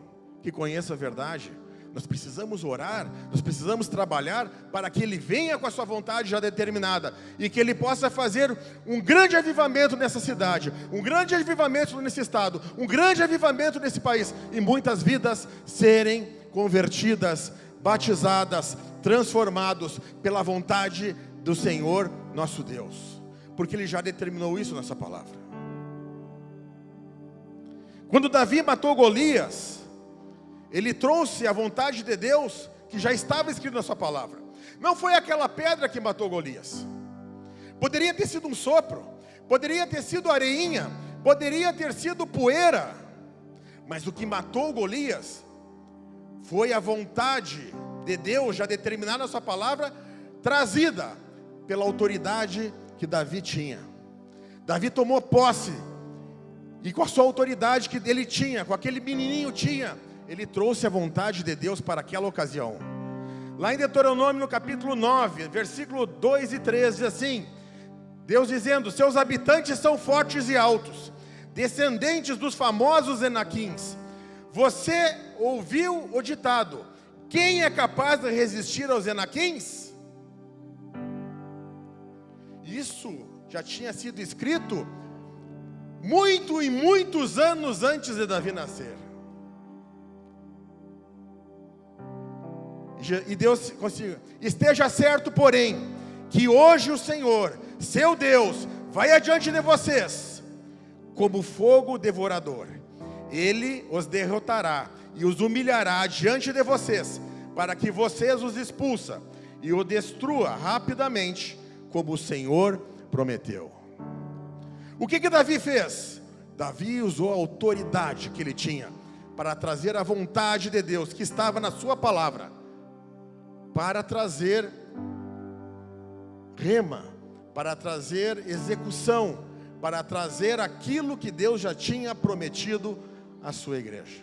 Speaker 1: que conheça a verdade. Nós precisamos orar, nós precisamos trabalhar para que Ele venha com a sua vontade já determinada e que Ele possa fazer um grande avivamento nessa cidade, um grande avivamento nesse estado, um grande avivamento nesse país, e muitas vidas serem convertidas, batizadas, transformados pela vontade do Senhor nosso Deus, porque Ele já determinou isso nessa palavra. Quando Davi matou Golias, ele trouxe a vontade de Deus que já estava escrito na sua palavra. Não foi aquela pedra que matou Golias. Poderia ter sido um sopro, poderia ter sido areinha, poderia ter sido poeira, mas o que matou Golias foi a vontade de Deus já determinada na sua palavra, trazida pela autoridade que Davi tinha. Davi tomou posse, e com a sua autoridade que ele tinha, com aquele menininho tinha, ele trouxe a vontade de Deus para aquela ocasião. Lá em Deuteronômio, no capítulo 9, versículo 2 e 3, diz assim: Deus dizendo: seus habitantes são fortes e altos, descendentes dos famosos Enaquins. Você ouviu o ditado: quem é capaz de resistir aos Enaquins? Isso já tinha sido escrito muitos anos antes de Davi nascer. E Deus conseguiu. Esteja certo, porém, que hoje o Senhor, seu Deus, vai adiante de vocês, como fogo devorador. Ele os derrotará e os humilhará diante de vocês, para que vocês os expulsem e o destrua rapidamente, como o Senhor prometeu. O que Davi fez? Davi usou a autoridade que ele tinha para trazer a vontade de Deus que estava na sua palavra, para trazer rema, para trazer execução, para trazer aquilo que Deus já tinha prometido à sua igreja,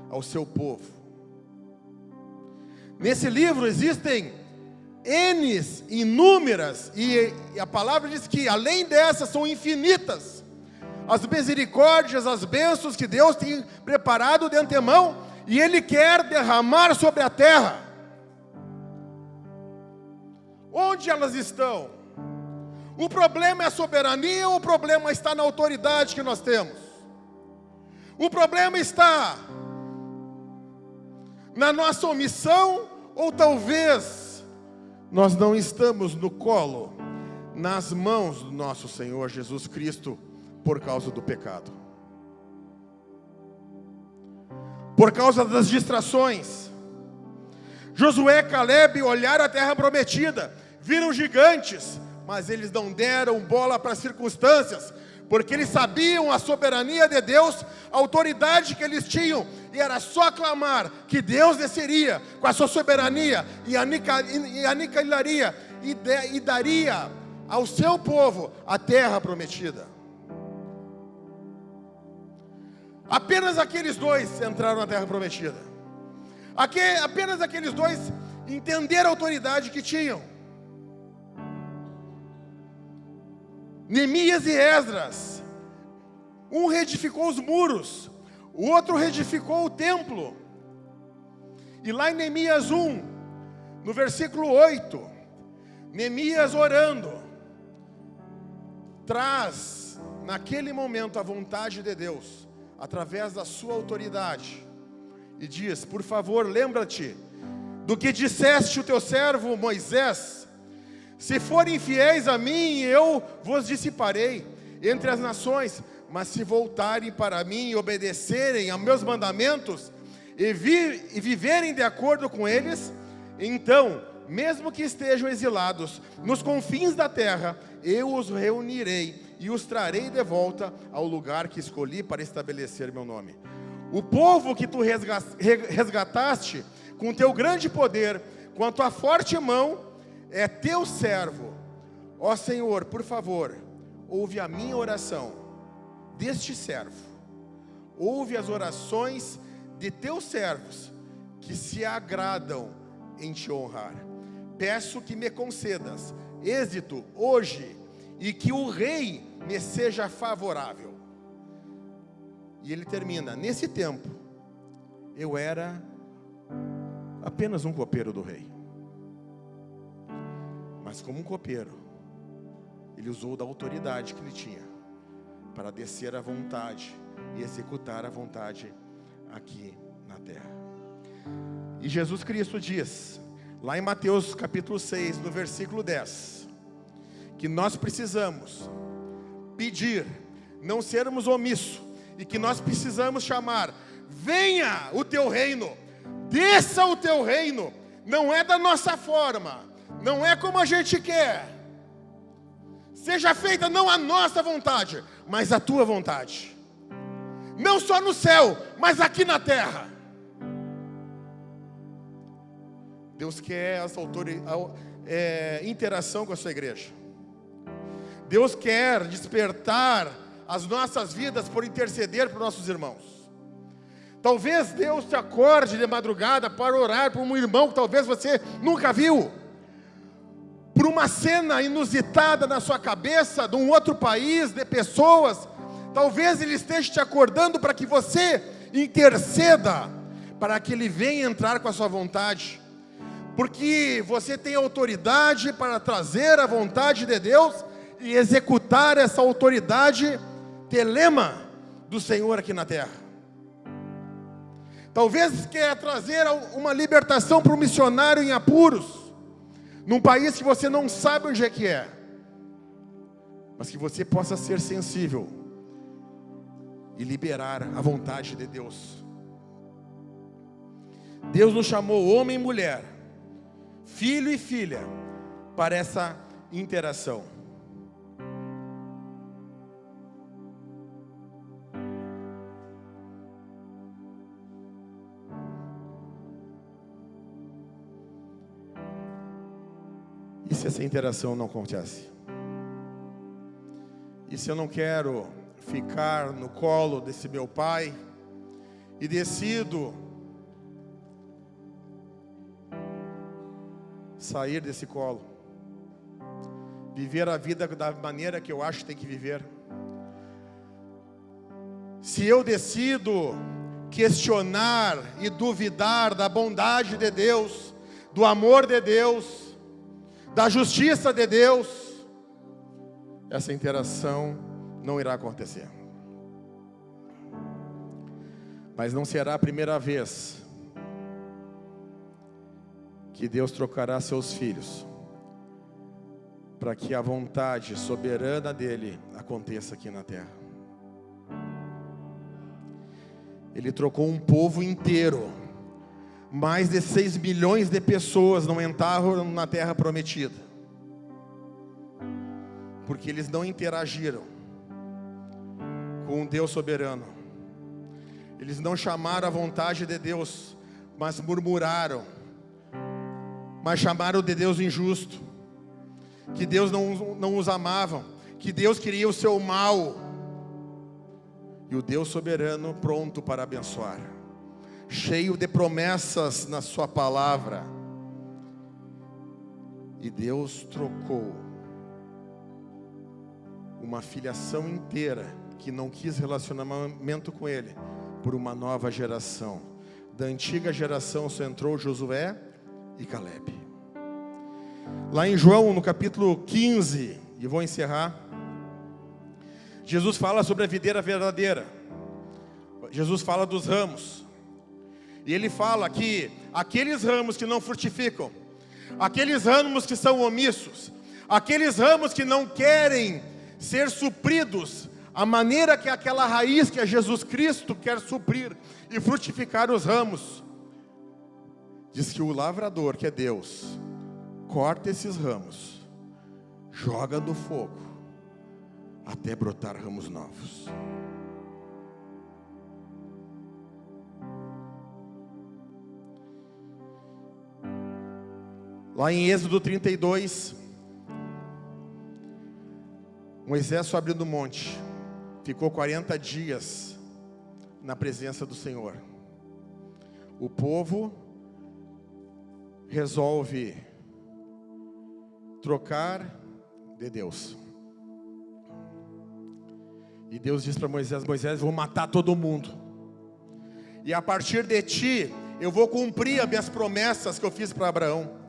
Speaker 1: ao seu povo. Nesse livro existem inúmeras, e a palavra diz que além dessas são infinitas as misericórdias, as bênçãos que Deus tem preparado de antemão, e Ele quer derramar sobre a terra. Onde elas estão? O problema é a soberania, ou o problema está na autoridade que nós temos? O problema está na nossa omissão, ou talvez nós não estamos no colo, nas mãos do nosso Senhor Jesus Cristo, por causa do pecado, por causa das distrações. Josué e Caleb olharam a terra prometida, viram gigantes, mas eles não deram bola para as circunstâncias, porque eles sabiam a soberania de Deus, a autoridade que eles tinham, e era só clamar que Deus desceria com a sua soberania e aniquilaria e daria ao seu povo a terra prometida. Apenas aqueles dois entraram na terra prometida. Apenas aqueles dois entenderam a autoridade que tinham. Neemias e Esdras, um reedificou os muros, o outro reedificou o templo. E lá em Neemias 1, no versículo 8, Neemias orando, traz naquele momento a vontade de Deus, através da sua autoridade, e diz: por favor, lembra-te do que disseste o teu servo Moisés: se forem fiéis a mim, eu vos dissiparei entre as nações, mas se voltarem para mim e obedecerem aos meus mandamentos, e viverem de acordo com eles, então, mesmo que estejam exilados nos confins da terra, eu os reunirei e os trarei de volta ao lugar que escolhi para estabelecer meu nome. O povo que tu resgataste com teu grande poder, com a tua forte mão, é teu servo. Ó Senhor, por favor, ouve a minha oração deste servo, ouve as orações de teus servos, que se agradam em te honrar. Peço que me concedas êxito hoje, e que o rei me seja favorável. E ele termina: nesse tempo, eu era apenas um copeiro do rei. Mas como um copeiro, ele usou da autoridade que ele tinha, para descer à vontade e executar a vontade aqui na terra. E Jesus Cristo diz, lá em Mateus capítulo 6, no versículo 10, que nós precisamos pedir, não sermos omissos, e que nós precisamos chamar: venha o teu reino, desça o teu reino. Não é da nossa forma, não é como a gente quer, seja feita não a nossa vontade, mas a tua vontade, não só no céu, mas aqui na terra. Deus quer essa interação com a sua igreja. Deus quer despertar as nossas vidas por interceder por nossos irmãos. Talvez Deus te acorde de madrugada para orar por um irmão que talvez você nunca viu, por uma cena inusitada na sua cabeça, de um outro país, de pessoas. Talvez Ele esteja te acordando para que você interceda, para que Ele venha entrar com a sua vontade, porque você tem autoridade para trazer a vontade de Deus e executar essa autoridade telema do Senhor aqui na terra. Talvez quer trazer uma libertação para um missionário em apuros, num país que você não sabe onde é que é, mas que você possa ser sensível e liberar a vontade de Deus. Deus nos chamou homem e mulher, filho e filha, para essa interação. E se essa interação não acontece? E se eu não quero ficar no colo desse meu pai, e decido sair desse colo, viver a vida da maneira que eu acho que tem que viver, se eu decido questionar e duvidar da bondade de Deus, do amor de Deus, da justiça de Deus, essa interação não irá acontecer. Mas não será a primeira vez que Deus trocará seus filhos para que a vontade soberana dele aconteça aqui na terra. Ele trocou um povo inteiro. Mais de 6 milhões de pessoas não entraram na terra prometida, porque eles não interagiram com o Deus soberano. Eles não chamaram a vontade de Deus, mas murmuraram, mas chamaram de Deus injusto, que Deus não os amava, que Deus queria o seu mal. E o Deus soberano pronto para abençoar, cheio de promessas na sua palavra. E Deus trocou uma filiação inteira que não quis relacionamento com ele, por uma nova geração. Da antiga geração só entrou Josué e Caleb. Lá em João, no capítulo 15, e vou encerrar, Jesus fala sobre a videira verdadeira. Jesus fala dos ramos. E ele fala que aqueles ramos que não frutificam, aqueles ramos que são omissos, aqueles ramos que não querem ser supridos, a maneira que aquela raiz que é Jesus Cristo quer suprir e frutificar os ramos, diz que o lavrador, que é Deus, corta esses ramos, joga no fogo, até brotar ramos novos. Lá em Êxodo 32, Moisés sobe do monte, ficou 40 dias na presença do Senhor. O povo resolve trocar de Deus. E Deus diz para Moisés: Moisés, vou matar todo mundo. E a partir de ti, eu vou cumprir as minhas promessas que eu fiz para Abraão.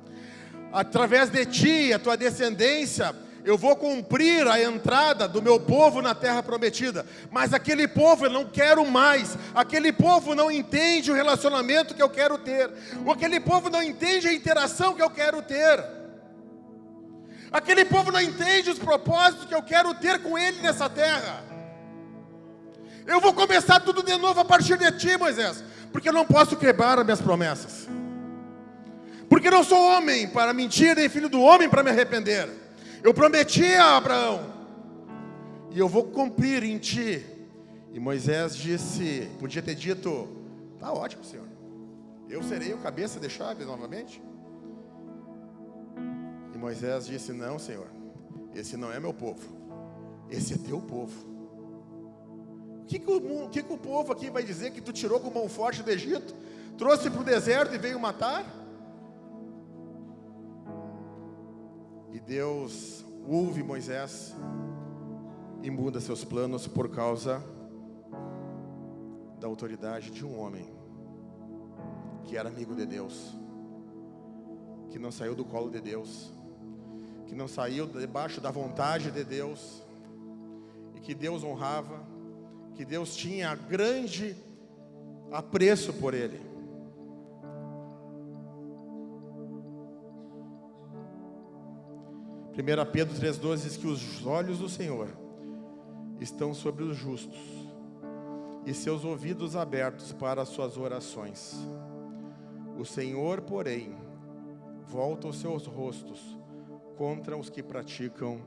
Speaker 1: Através de ti, a tua descendência, eu vou cumprir a entrada do meu povo na terra prometida. Mas aquele povo eu não quero mais. Aquele povo não entende o relacionamento que eu quero ter. Aquele povo não entende a interação que eu quero ter. Aquele povo não entende os propósitos que eu quero ter com ele nessa terra. Eu vou começar tudo de novo a partir de ti, Moisés, porque eu não posso quebrar as minhas promessas, porque não sou homem para mentir, nem filho do homem para me arrepender. Eu prometi a Abraão, e eu vou cumprir em ti. E Moisés disse, podia ter dito, tá ótimo, Senhor, eu serei o cabeça de chave novamente. E Moisés disse, não, Senhor, esse não é meu povo, esse é teu povo. O que o povo aqui vai dizer? Que tu tirou com mão forte do Egito, trouxe para o deserto e veio matar? E Deus ouve Moisés e muda seus planos por causa da autoridade de um homem que era amigo de Deus, que não saiu do colo de Deus, que não saiu debaixo da vontade de Deus, e que Deus honrava, que Deus tinha grande apreço por ele. Primeira Pedro 3,12 diz que os olhos do Senhor estão sobre os justos e seus ouvidos abertos para as suas orações. O Senhor, porém, volta os seus rostos contra os que praticam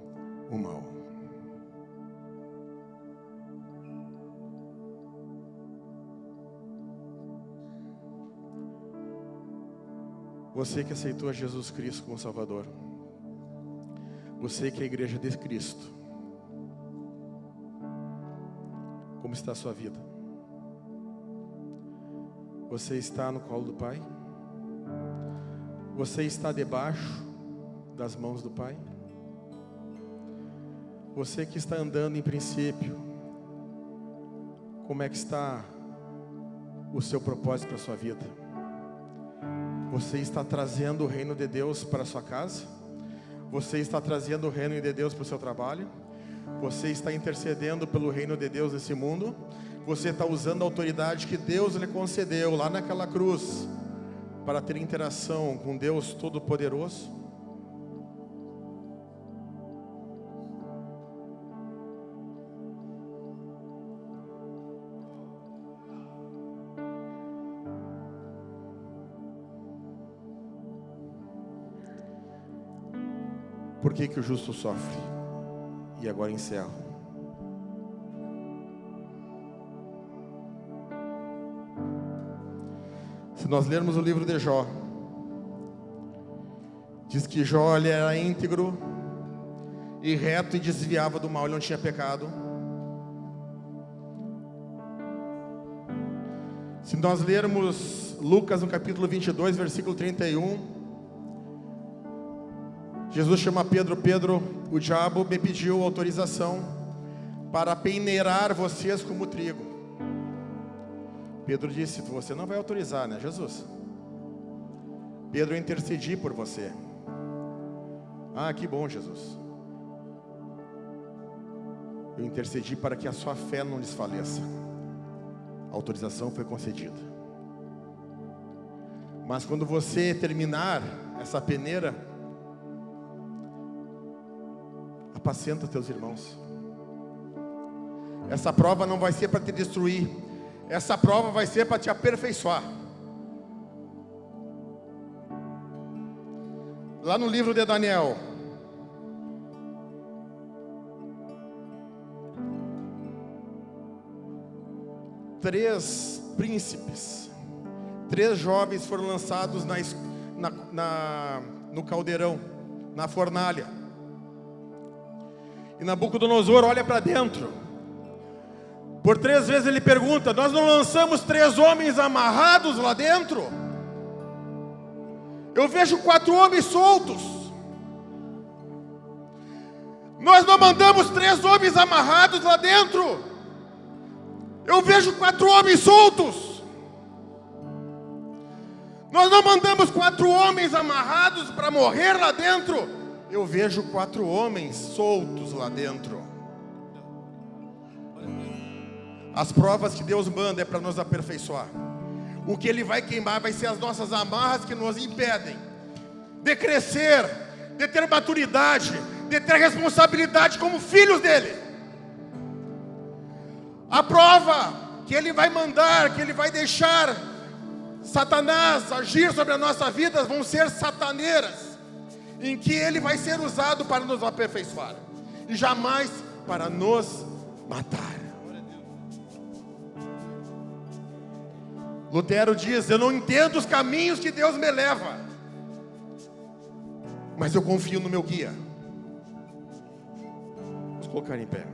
Speaker 1: o mal. Você que aceitou a Jesus Cristo como Salvador, você que é a igreja de Cristo,
Speaker 2: Como está a sua vida? Você está no colo do Pai? Você está debaixo das mãos do Pai? Você que está andando em princípio, como é que está o seu propósito para a sua vida? Você está trazendo o reino de Deus para a sua casa? Você está trazendo o reino de Deus para o seu trabalho? Você está intercedendo pelo reino de Deus nesse mundo? Você está usando a autoridade que Deus lhe concedeu lá naquela cruz para ter interação com Deus Todo-Poderoso? Por que o justo sofre? E agora encerro. Se nós lermos o livro de Jó, diz que Jó ele era íntegro e reto e desviava do mal, ele não tinha pecado. Se nós lermos Lucas no capítulo 22, versículo 31, Jesus chama Pedro: Pedro, o diabo me pediu autorização para peneirar vocês como trigo. Pedro disse: você não vai autorizar, né, Jesus? Pedro, eu intercedi por você. Ah, que bom, Jesus. Eu intercedi para que a sua fé não desfaleça. A autorização foi concedida. Mas quando você terminar essa peneira, apacenta os teus irmãos. Essa prova não vai ser para te destruir. Essa prova vai ser para te aperfeiçoar. Lá no livro de Daniel, três príncipes, três jovens foram lançados no caldeirão, na fornalha. E Nabucodonosor olha para dentro. Por 3 vezes ele pergunta: nós não lançamos 3 homens amarrados lá dentro? Eu vejo 4 homens soltos. Nós não mandamos 3 homens amarrados lá dentro? Eu vejo 4 homens soltos. Nós não mandamos 4 homens amarrados para morrer lá dentro? Eu vejo 4 homens soltos lá dentro. As provas que Deus manda é para nos aperfeiçoar. O que Ele vai queimar vai ser as nossas amarras que nos impedem de crescer, de ter maturidade, de ter responsabilidade como filhos dEle. A prova que Ele vai mandar, que Ele vai deixar Satanás agir sobre a nossa vida, vão ser sataneiras, em que Ele vai ser usado para nos aperfeiçoar e jamais para nos matar. Lutero diz: eu não entendo os caminhos que Deus me leva, mas eu confio no meu guia. Vamos colocar em pé.